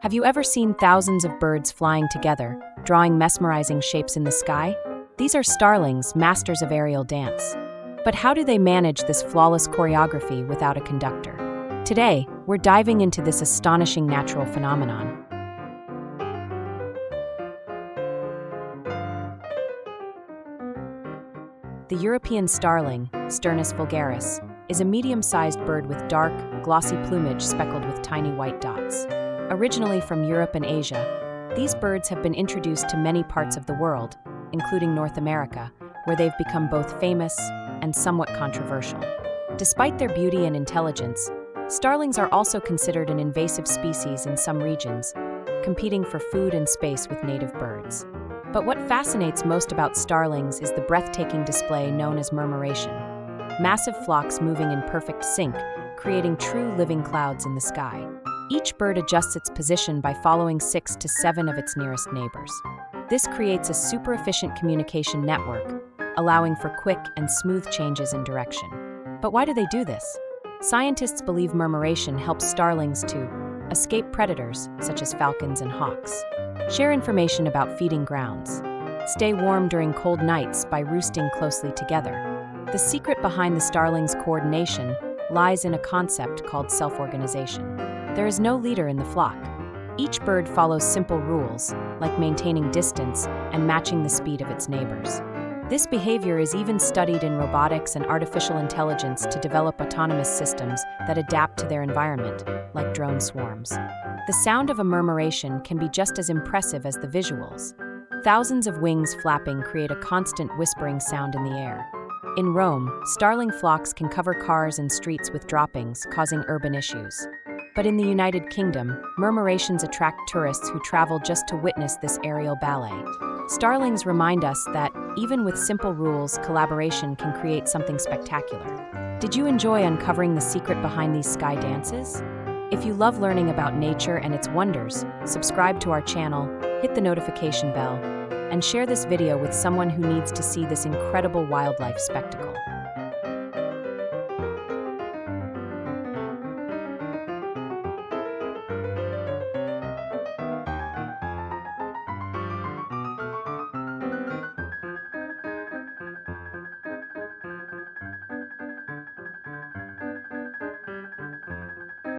Have you ever seen thousands of birds flying together, drawing mesmerizing shapes in the sky? These are starlings, masters of aerial dance. But how do they manage this flawless choreography without a conductor? Today, we're diving into this astonishing natural phenomenon. The European starling, Sturnus vulgaris, is a medium-sized bird with dark, glossy plumage speckled with tiny white dots. Originally from Europe and Asia, these birds have been introduced to many parts of the world, including North America, where they've become both famous and somewhat controversial. Despite their beauty and intelligence, starlings are also considered an invasive species in some regions, competing for food and space with native birds. But what fascinates most about starlings is the breathtaking display known as murmuration. Massive flocks moving in perfect sync, creating true living clouds in the sky. Each bird adjusts its position by following 6 to 7 of its nearest neighbors. This creates a super efficient communication network, allowing for quick and smooth changes in direction. But why do they do this? Scientists believe murmuration helps starlings to escape predators, such as falcons and hawks, share information about feeding grounds, stay warm during cold nights by roosting closely together. The secret behind the starlings' coordination lies in a concept called self-organization. There is no leader in the flock. Each bird follows simple rules, like maintaining distance and matching the speed of its neighbors. This behavior is even studied in robotics and artificial intelligence to develop autonomous systems that adapt to their environment, like drone swarms. The sound of a murmuration can be just as impressive as the visuals. Thousands of wings flapping create a constant whispering sound in the air. In Rome, starling flocks can cover cars and streets with droppings, causing urban issues. But in the United Kingdom, murmurations attract tourists who travel just to witness this aerial ballet. Starlings remind us that, even with simple rules, collaboration can create something spectacular. Did you enjoy uncovering the secret behind these sky dances? If you love learning about nature and its wonders, subscribe to our channel, hit the notification bell, and share this video with someone who needs to see this incredible wildlife spectacle.